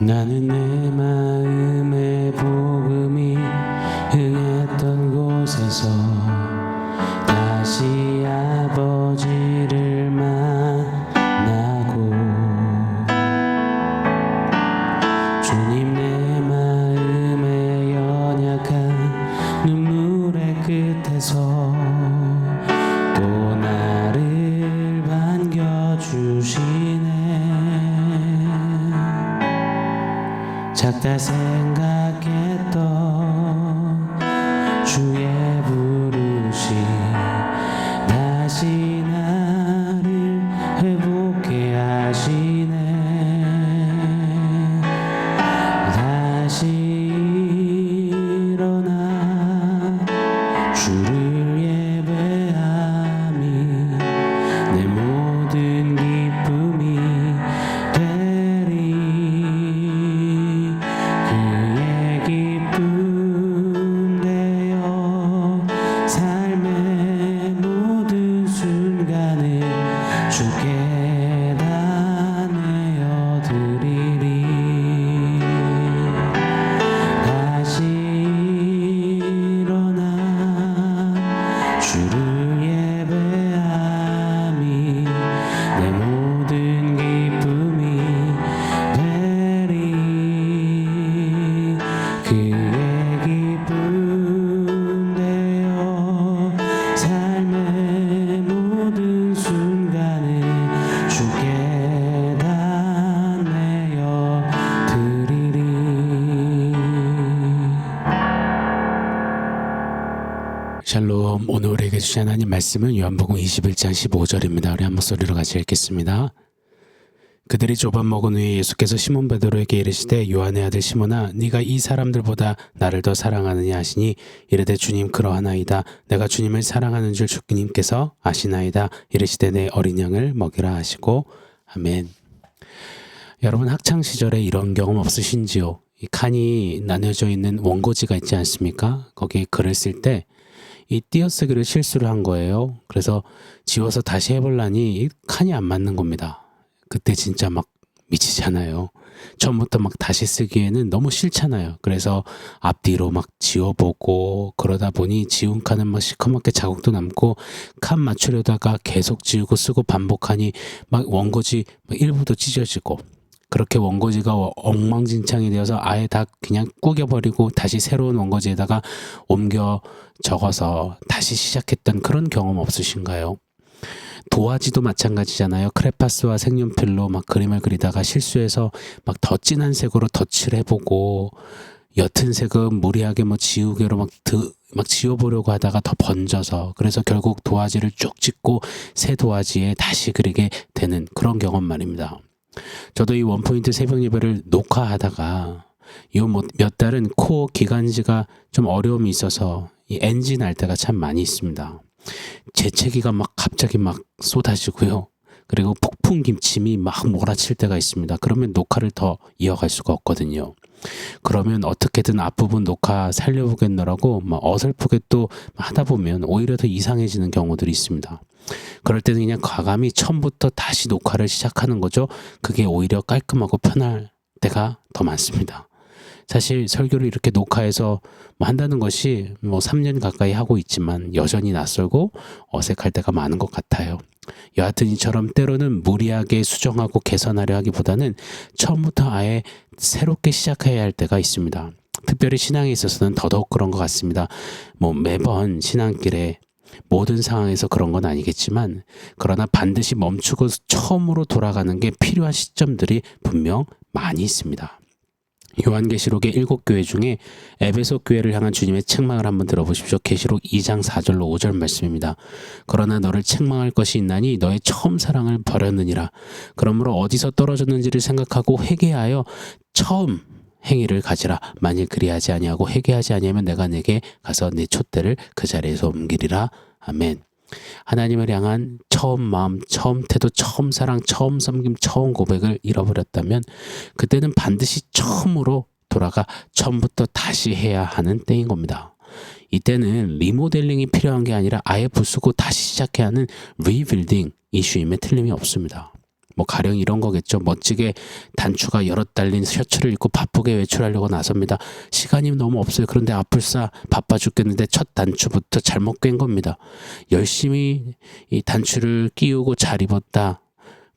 나는 내 마음의 복음이 흥했던 곳에서 다시 아버지를 만나고 주님 내 마음의 연약한 눈물의 끝에서 또 나를 반겨주시네. 작다 생각했던 주의 부르심 다시 나를 회복해 하시네. 다시 일어나 주를 예배함이 내 모든 기쁨이 되리. 그의 기쁨 되어 삶의 모든 순간을 주께 다 내어드리리. 다시 일어나 주를 예배함이 내 모든 기쁨이 되리. 그의 기쁨 되어 삶의 모든 순간을 주께 다 내어드리리. 샬롬. 오늘 우리에게 주신 하나님 말씀은 요한복음 21장 15절입니다. 우리 한 목소리로 같이 읽겠습니다. 그들이 조반 먹은 후에 예수께서 시몬 베드로에게 이르시되 요한의 아들 시몬아 네가 이 사람들보다 나를 더 사랑하느냐 하시니 이르되 주님 그러하나이다. 내가 주님을 사랑하는 줄 주님께서 아시나이다. 이르시되 내 어린 양을 먹이라 하시고. 아멘. 여러분 학창시절에 이런 경험 없으신지요? 이 칸이 나뉘어져 있는 원고지가 있지 않습니까? 거기에 글을 쓸 때 이 띄어쓰기를 실수를 한 거예요. 그래서 지워서 다시 해보려니 이 칸이 안 맞는 겁니다. 그때 진짜 막 미치잖아요. 처음부터 막 다시 쓰기에는 너무 싫잖아요. 그래서 앞뒤로 막 지워보고 그러다 보니 지운 칸은 막 시커멓게 자국도 남고 칸 맞추려다가 계속 지우고 쓰고 반복하니 막 원고지 막 일부도 찢어지고 그렇게 원고지가 엉망진창이 되어서 아예 다 그냥 구겨버리고 다시 새로운 원고지에다가 옮겨 적어서 다시 시작했던 그런 경험 없으신가요? 도화지도 마찬가지잖아요. 크레파스와 색연필로 막 그림을 그리다가 실수해서 막 더 진한 색으로 덧칠을 해보고 옅은 색은 무리하게 뭐 지우개로 막 지워보려고 하다가 더 번져서 그래서 결국 도화지를 쭉 찍고 새 도화지에 다시 그리게 되는 그런 경험 말입니다. 저도 이 원포인트 새벽 예배를 녹화하다가 요 몇 달은 코어 기관지가 좀 어려움이 있어서 이 NG 날 때가 참 많이 있습니다. 재채기가 막 갑자기 막 쏟아지고요. 그리고 폭풍 기침이 막 몰아칠 때가 있습니다. 그러면 녹화를 더 이어갈 수가 없거든요. 그러면 어떻게든 앞부분 녹화 살려보겠노라고 막 어설프게 또 하다 보면 오히려 더 이상해지는 경우들이 있습니다. 그럴 때는 그냥 과감히 처음부터 다시 녹화를 시작하는 거죠. 그게 오히려 깔끔하고 편할 때가 더 많습니다. 사실 설교를 이렇게 녹화해서 한다는 것이 3년 가까이 하고 있지만 여전히 낯설고 어색할 때가 많은 것 같아요. 여하튼 이처럼 때로는 무리하게 수정하고 개선하려 하기보다는 처음부터 아예 새롭게 시작해야 할 때가 있습니다. 특별히 신앙에 있어서는 더더욱 그런 것 같습니다. 매번 신앙길에 모든 상황에서 그런 건 아니겠지만 그러나 반드시 멈추고 처음으로 돌아가는 게 필요한 시점들이 분명 많이 있습니다. 요한계시록의 7교회 중에 에베소 교회를 향한 주님의 책망을 한번 들어보십시오. 계시록 2장 4절로 5절 말씀입니다. 그러나 너를 책망할 것이 있나니 너의 처음 사랑을 버렸느니라. 그러므로 어디서 떨어졌는지를 생각하고 회개하여 처음 행위를 가지라. 만일 그리하지 아니하고 회개하지 아니하면 내가 내게 가서 내 촛대를 그 자리에서 옮기리라. 아멘. 하나님을 향한 처음 마음, 처음 태도, 처음 사랑, 처음 섬김, 처음 고백을 잃어버렸다면 그때는 반드시 처음으로 돌아가 처음부터 다시 해야 하는 때인 겁니다. 이때는 리모델링이 필요한 게 아니라 아예 부수고 다시 시작해야 하는 리빌딩 이슈임에 틀림이 없습니다. 뭐 가령 이런 거겠죠. 멋지게 단추가 여러 달린 셔츠를 입고 바쁘게 외출하려고 나섭니다. 시간이 너무 없어요. 그런데 아플싸 바빠 죽겠는데 첫 단추부터 잘못 꿰인 겁니다. 열심히 이 단추를 끼우고 잘 입었다.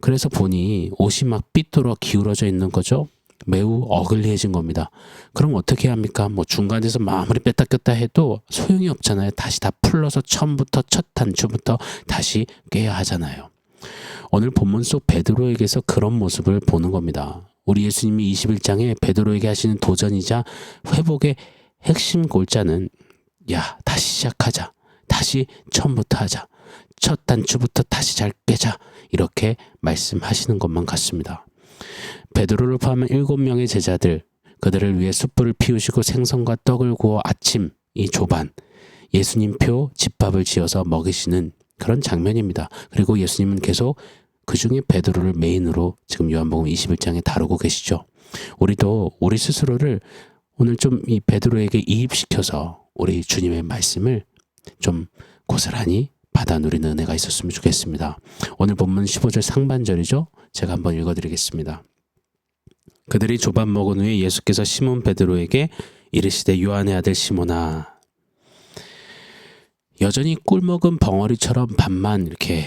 그래서 보니 옷이 막 삐뚤어 기울어져 있는 거죠. 매우 어글리해진 겁니다. 그럼 어떻게 합니까? 뭐 중간에서 아무리 뺐다 꼈다 해도 소용이 없잖아요. 다시 다 풀러서 처음부터 첫 단추부터 다시 꿰야 하잖아요. 오늘 본문 속 베드로에게서 그런 모습을 보는 겁니다. 우리 예수님이 21장에 베드로에게 하시는 도전이자 회복의 핵심 골자는 야, 다시 시작하자. 다시 처음부터 하자. 첫 단추부터 다시 잘 꿰자. 이렇게 말씀하시는 것만 같습니다. 베드로를 포함한 7명의 제자들, 그들을 위해 숯불을 피우시고 생선과 떡을 구워 아침 이 조반 예수님표 집밥을 지어서 먹이시는 그런 장면입니다. 그리고 예수님은 계속 그 중에 베드로를 메인으로 지금 요한복음 21장에 다루고 계시죠. 우리도 우리 스스로를 오늘 좀 이 베드로에게 이입시켜서 우리 주님의 말씀을 좀 고스란히 받아 누리는 은혜가 있었으면 좋겠습니다. 오늘 본문 15절 상반절이죠. 제가 한번 읽어드리겠습니다. 그들이 조밥 먹은 후에 예수께서 시몬 베드로에게 이르시되 요한의 아들 시몬아, 여전히 꿀먹은 벙어리처럼 밥만 이렇게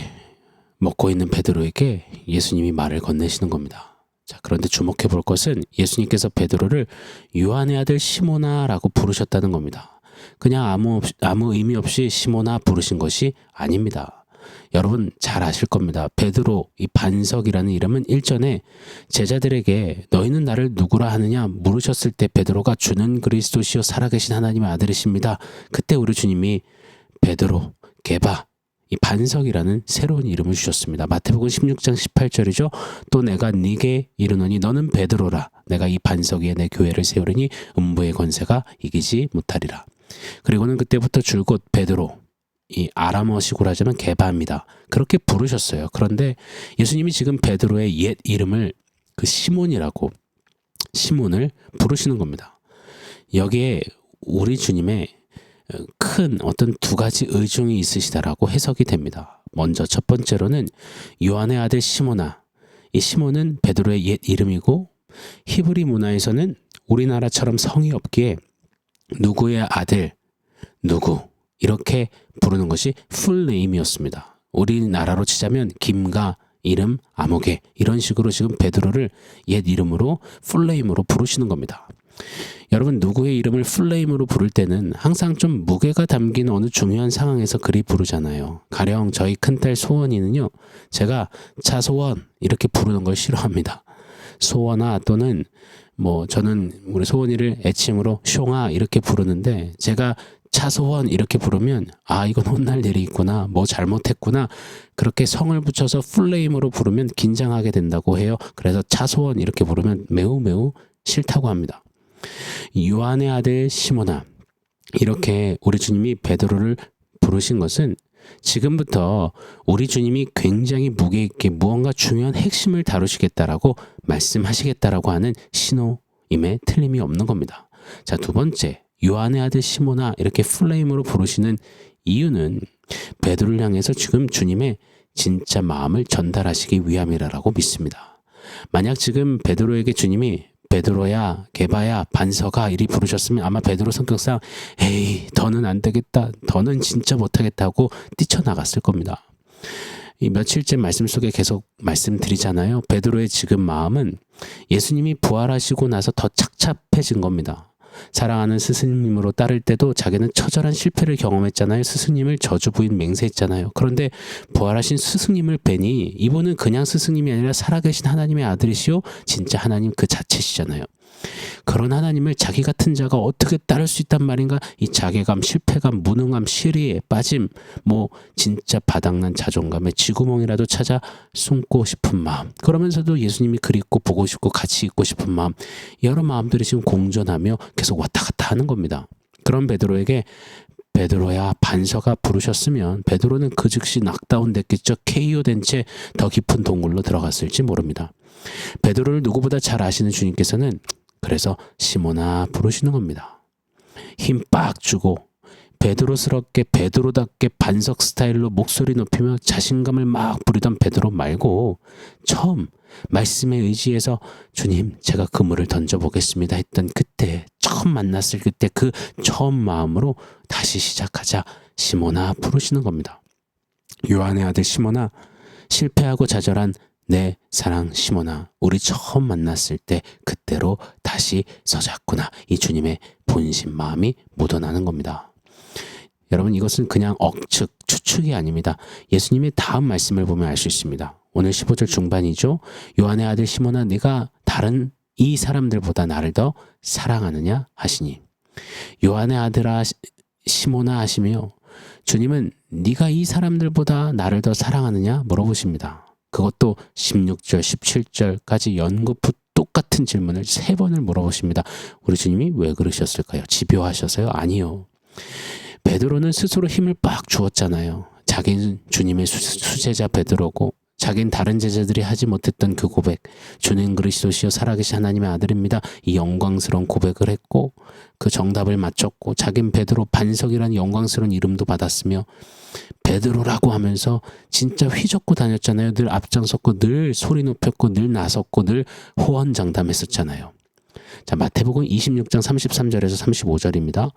먹고 있는 베드로에게 예수님이 말을 건네시는 겁니다. 자, 그런데 주목해 볼 것은 예수님께서 베드로를 요한의 아들 시몬아 라고 부르셨다는 겁니다. 그냥 아무 의미 없이 시몬아 부르신 것이 아닙니다. 여러분 잘 아실 겁니다. 베드로, 이 반석이라는 이름은 일전에 제자들에게 너희는 나를 누구라 하느냐 물으셨을 때 베드로가 주는 그리스도시요 살아계신 하나님의 아들이십니다. 그때 우리 주님이 베드로, 게바, 이 반석이라는 새로운 이름을 주셨습니다. 마태복음 16장 18절이죠. 또 내가 네게 이르노니 너는 베드로라. 내가 이 반석 위에 내 교회를 세우리니 음부의 권세가 이기지 못하리라. 그리고는 그때부터 줄곧 베드로, 이 아람어식으로 하자면 게바입니다. 그렇게 부르셨어요. 그런데 예수님이 지금 베드로의 옛 이름을 그 시몬이라고 시몬을 부르시는 겁니다. 여기에 우리 주님의 큰 어떤 두 가지 의중이 있으시다라고 해석이 됩니다. 먼저 첫 번째로는 요한의 아들 시몬아, 이 시몬은 베드로의 옛 이름이고 히브리 문화에서는 우리나라처럼 성이 없기에 누구의 아들, 누구 이렇게 부르는 것이 풀네임이었습니다. 우리나라로 치자면 김가, 이름, 아무개 이런 식으로 지금 베드로를 옛 이름으로 풀네임으로 부르시는 겁니다. 여러분 누구의 이름을 풀네임으로 부를 때는 항상 좀 무게가 담긴 어느 중요한 상황에서 그리 부르잖아요. 가령 저희 큰딸 소원이는요, 제가 차소원 이렇게 부르는 걸 싫어합니다. 소원아 또는 뭐 저는 우리 소원이를 애칭으로 숑아 이렇게 부르는데 제가 차소원 이렇게 부르면 아 이건 혼날 일이 있구나, 뭐 잘못했구나, 그렇게 성을 붙여서 풀네임으로 부르면 긴장하게 된다고 해요. 그래서 차소원 이렇게 부르면 매우 싫다고 합니다. 요한의 아들 시몬아, 이렇게 우리 주님이 베드로를 부르신 것은 지금부터 우리 주님이 굉장히 무게 있게 무언가 중요한 핵심을 다루시겠다라고 말씀하시겠다라고 하는 신호임에 틀림이 없는 겁니다. 자, 두 번째, 요한의 아들 시몬아 이렇게 풀네임으로 부르시는 이유는 베드로를 향해서 지금 주님의 진짜 마음을 전달하시기 위함이라고 믿습니다. 만약 지금 베드로에게 주님이 베드로야, 게바야, 반석아 이리 부르셨으면 아마 베드로 성격상 에이 더는 안 되겠다, 더는 진짜 못하겠다고 뛰쳐나갔을 겁니다. 이 며칠째 말씀 속에 계속 말씀드리잖아요. 베드로의 지금 마음은 예수님이 부활하시고 나서 더 착잡해진 겁니다. 사랑하는 스승님으로 따를 때도 자기는 처절한 실패를 경험했잖아요. 스승님을 저주부인 맹세했잖아요. 그런데 부활하신 스승님을 뵈니 이분은 그냥 스승님이 아니라 살아계신 하나님의 아들이시오 진짜 하나님 그 자체시잖아요. 그런 하나님을 자기 같은 자가 어떻게 따를 수 있단 말인가? 이 자괴감, 실패감, 무능함, 시리에 빠짐, 뭐 진짜 바닥난 자존감에 쥐구멍이라도 찾아 숨고 싶은 마음, 그러면서도 예수님이 그립고 보고 싶고 같이 있고 싶은 마음, 여러 마음들이 지금 공존하며 계속 왔다 갔다 하는 겁니다. 그런 베드로에게 베드로야 반석아 부르셨으면 베드로는 그 즉시 낙다운 됐겠죠. KO 된 채 더 깊은 동굴로 들어갔을지 모릅니다. 베드로를 누구보다 잘 아시는 주님께서는 그래서 시몬아 부르시는 겁니다. 힘 빡 주고 베드로스럽게 베드로답게 반석 스타일로 목소리 높이며 자신감을 막 부리던 베드로 말고 처음 말씀에 의지해서 주님 제가 그물을 던져보겠습니다 했던 그때, 처음 만났을 그때 그 처음 마음으로 다시 시작하자 시몬아 부르시는 겁니다. 요한의 아들 시몬아, 실패하고 좌절한 내 사랑 시몬아, 우리 처음 만났을 때 그때로 다시 서자꾸나. 이 주님의 본심 마음이 묻어나는 겁니다. 여러분, 이것은 그냥 억측, 추측이 아닙니다. 예수님의 다음 말씀을 보면 알 수 있습니다. 오늘 15절 중반이죠. 요한의 아들 시몬아, 네가 다른 이 사람들보다 나를 더 사랑하느냐 하시니. 요한의 아들아 시몬아 하시며 주님은 네가 이 사람들보다 나를 더 사랑하느냐 물어보십니다. 그것도 16절, 17절까지 연거푸 똑같은 질문을 3번을 물어보십니다. 우리 주님이 왜 그러셨을까요? 집요하셔서요? 아니요. 베드로는 스스로 힘을 빡 주었잖아요. 자기는 주님의 수제자 베드로고 자기는 다른 제자들이 하지 못했던 그 고백, 주는 그리스도시요 살아계신 하나님의 아들입니다, 이 영광스러운 고백을 했고 그 정답을 맞췄고 자기는 베드로 반석이라는 영광스러운 이름도 받았으며 베드로라고 하면서 진짜 휘젓고 다녔잖아요. 늘 앞장섰고 늘 소리 높였고 늘 나섰고 늘 호언장담했었잖아요. 자, 마태복음 26장 33절에서 35절입니다.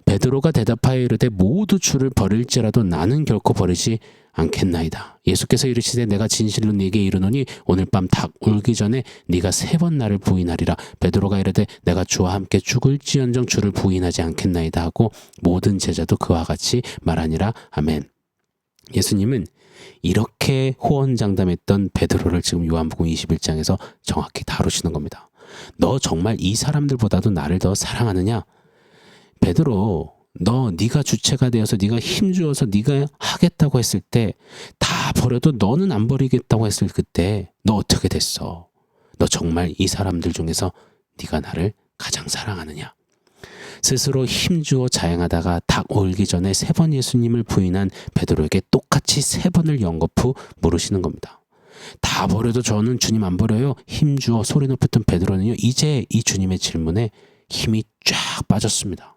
베드로가 대답하여 이르되 모두 주를 버릴지라도 나는 결코 버리지 않겠나이다. 예수께서 이르시되 내가 진실로 네게 이르노니 오늘 밤 닭 울기 전에 네가 3번 나를 부인하리라. 베드로가 이르되 내가 주와 함께 죽을지언정 주를 부인하지 않겠나이다 하고 모든 제자도 그와 같이 말하니라. 아멘. 예수님은 이렇게 호언장담했던 베드로를 지금 요한복음 21장에서 정확히 다루시는 겁니다. 너 정말 이 사람들보다도 나를 더 사랑하느냐? 베드로, 네가 주체가 되어서 네가 힘주어서 네가 하겠다고 했을 때 다 버려도 너는 안 버리겠다고 했을 그때 너 어떻게 됐어? 너 정말 이 사람들 중에서 네가 나를 가장 사랑하느냐? 스스로 힘주어 자행하다가 닭 울기 전에 3번 예수님을 부인한 베드로에게 똑같이 3번을 연거푸 물으시는 겁니다. 다 버려도 저는 주님 안 버려요. 힘주어 소리 높였던 베드로는요, 이제 이 주님의 질문에 힘이 쫙 빠졌습니다.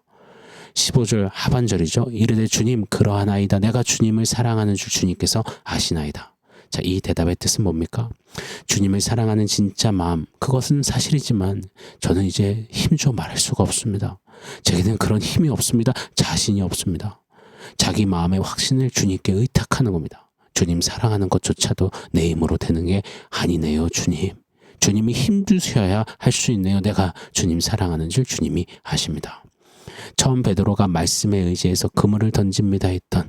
15절 하반절이죠. 이르되 주님 그러하나이다. 내가 주님을 사랑하는 줄 주님께서 아시나이다. 자, 이 대답의 뜻은 뭡니까? 주님을 사랑하는 진짜 마음, 그것은 사실이지만 저는 이제 힘주어 말할 수가 없습니다. 제게는 그런 힘이 없습니다. 자신이 없습니다. 자기 마음의 확신을 주님께 의탁하는 겁니다. 주님 사랑하는 것조차도 내 힘으로 되는 게 아니네요, 주님. 주님이 힘주셔야 할 수 있네요. 내가 주님 사랑하는 줄 주님이 아십니다. 처음 베드로가 말씀에 의지해서 그물을 던집니다 했던,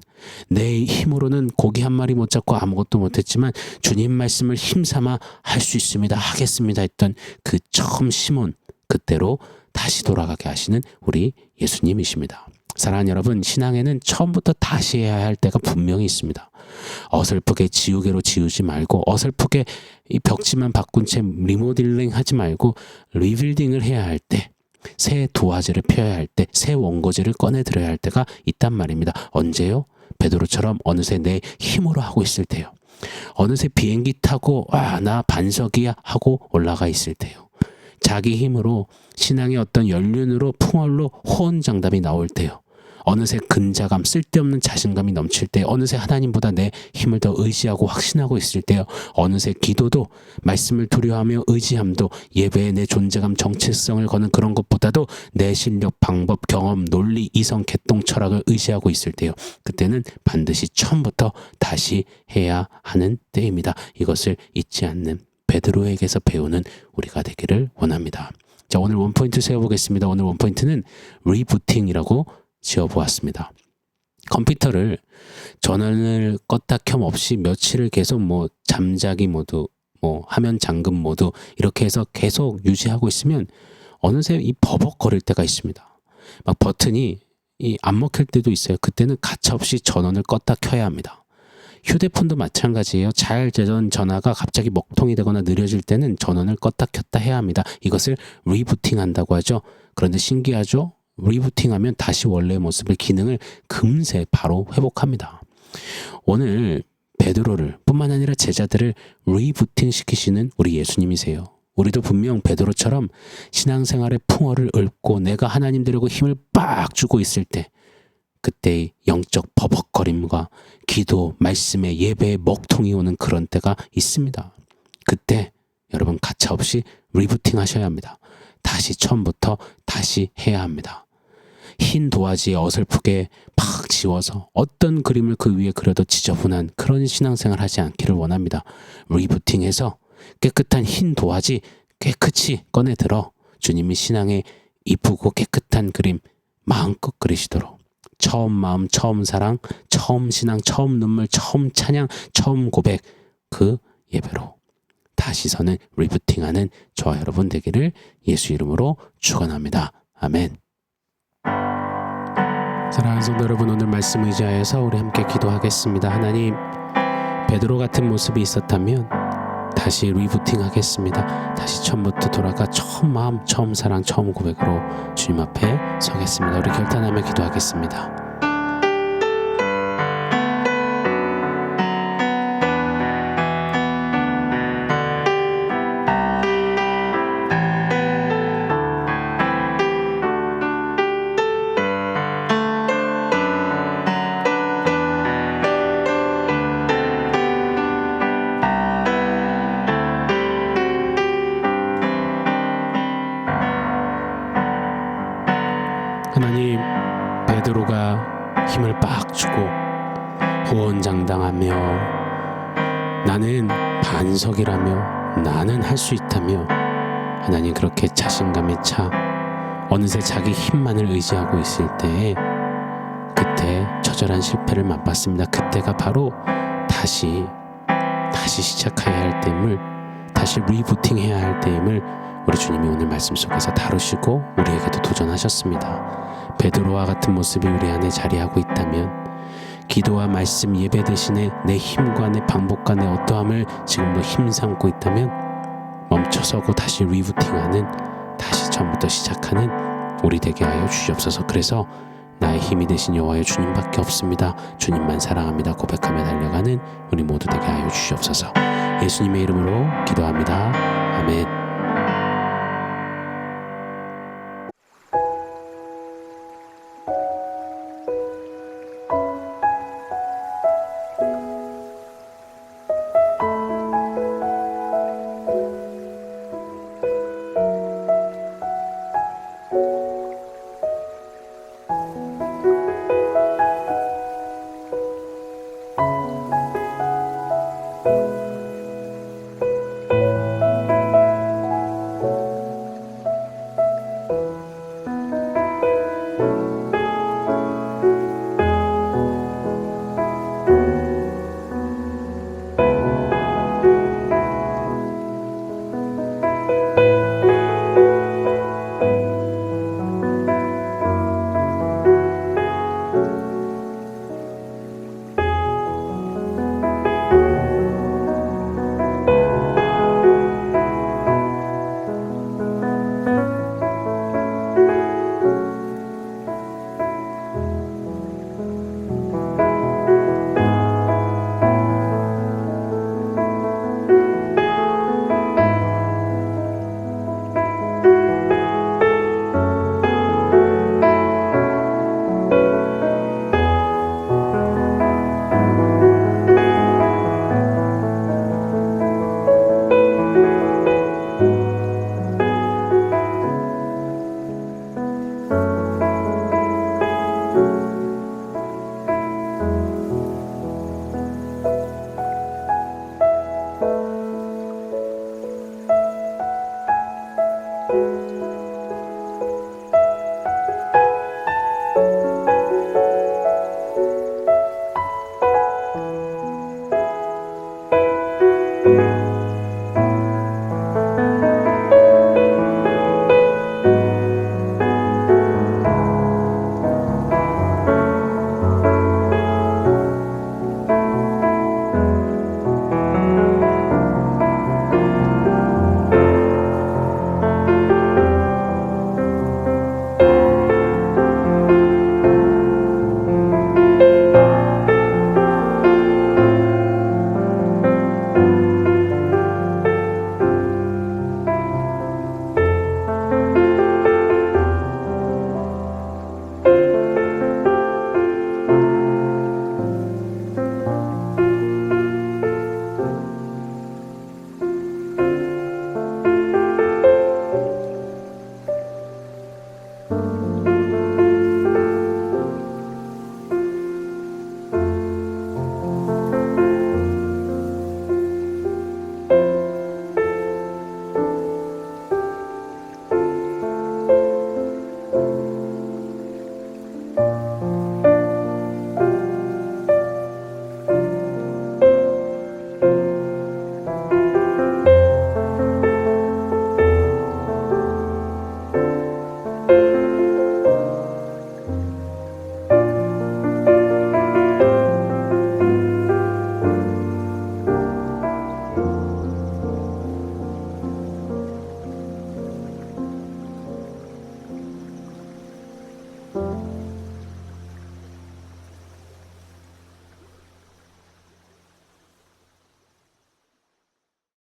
내 힘으로는 고기 한 마리 못 잡고 아무것도 못했지만 주님 말씀을 힘삼아 할 수 있습니다, 하겠습니다 했던 그 처음 시몬, 그때로 다시 돌아가게 하시는 우리 예수님이십니다. 사랑하는 여러분, 신앙에는 처음부터 다시 해야 할 때가 분명히 있습니다. 어설프게 지우개로 지우지 말고, 어설프게 이 벽지만 바꾼 채 리모델링 하지 말고 리빌딩을 해야 할 때, 새 도화지를 펴야 할 때, 새 원고지를 꺼내들어야 할 때가 있단 말입니다. 언제요? 베드로처럼 어느새 내 힘으로 하고 있을 때요. 어느새 비행기 타고 나 반석이야 하고 올라가 있을 때요. 자기 힘으로 신앙의 어떤 연륜으로 풍월로 호언장담이 나올 때요. 어느새 근자감, 쓸데없는 자신감이 넘칠 때, 어느새 하나님보다 내 힘을 더 의지하고 확신하고 있을 때요. 어느새 기도도, 말씀을 두려워하며 의지함도, 예배에 내 존재감, 정체성을 거는 그런 것보다도 내 실력, 방법, 경험, 논리, 이성, 개똥, 철학을 의지하고 있을 때요. 그때는 반드시 처음부터 다시 해야 하는 때입니다. 이것을 잊지 않는 베드로에게서 배우는 우리가 되기를 원합니다. 자, 오늘 원포인트 세워보겠습니다. 오늘 원포인트는 리부팅이라고 지어보았습니다. 컴퓨터를 전원을 껐다 켬 없이 며칠을 계속 잠자기 모드, 화면 잠금 모드 이렇게 해서 계속 유지하고 있으면 어느새 이 버벅거릴 때가 있습니다. 막 버튼이 안 먹힐 때도 있어요. 그때는 가차없이 전원을 껐다 켜야 합니다. 휴대폰도 마찬가지예요. 잘 되던 전화가 갑자기 먹통이 되거나 느려질 때는 전원을 껐다 켰다 해야 합니다. 이것을 리부팅 한다고 하죠. 그런데 신기하죠? 리부팅하면 다시 원래의 모습을, 기능을 금세 바로 회복합니다. 오늘 베드로를 뿐만 아니라 제자들을 리부팅 시키시는 우리 예수님이세요. 우리도 분명 베드로처럼 신앙생활의 풍어를 읊고 내가 하나님 되려고 힘을 빡 주고 있을 때, 그때의 영적 버벅거림과 기도, 말씀의 예배의 먹통이 오는 그런 때가 있습니다. 그때 여러분 가차없이 리부팅 하셔야 합니다. 다시 처음부터 다시 해야 합니다. 흰 도화지에 어설프게 팍 지워서 어떤 그림을 그 위에 그려도 지저분한 그런 신앙생활 하지 않기를 원합니다. 리부팅해서 깨끗한 흰 도화지 깨끗이 꺼내들어 주님이 신앙에 이쁘고 깨끗한 그림 마음껏 그리시도록 처음 마음, 처음 사랑, 처음 신앙, 처음 눈물, 처음 찬양, 처음 고백 그 예배로 다시 서는 리부팅하는 저와 여러분 되기를 예수 이름으로 축원합니다. 아멘. 사랑하는 성도 여러분, 오늘 말씀 의지하여서 우리 함께 기도하겠습니다. 하나님, 베드로 같은 모습이 있었다면 다시 리부팅 하겠습니다. 다시 처음부터 돌아가 처음 마음, 처음 사랑, 처음 고백으로 주님 앞에 서겠습니다. 우리 결단하며 기도하겠습니다. 하나님, 베드로가 힘을 빡 주고 호언장담하며 나는 반석이라며 나는 할 수 있다며 하나님 그렇게 자신감에 차 어느새 자기 힘만을 의지하고 있을 때에 그때 처절한 실패를 맛봤습니다. 그때가 바로 다시 시작해야 할 때임을, 다시 리부팅해야 할 때임을 우리 주님이 오늘 말씀 속에서 다루시고 우리에게도 도전하셨습니다. 베드로와 같은 모습이 우리 안에 자리하고 있다면, 기도와 말씀 예배 대신에 내 힘과 내 방법과 내 어떠함을 지금도 힘삼고 있다면 멈춰서고 다시 리부팅하는, 다시 처음부터 시작하는 우리 되게 하여 주시옵소서. 그래서 나의 힘이 되신 여호와의 주님밖에 없습니다, 주님만 사랑합니다 고백하며 달려가는 우리 모두 되게 하여 주시옵소서. 예수님의 이름으로 기도합니다. 아멘.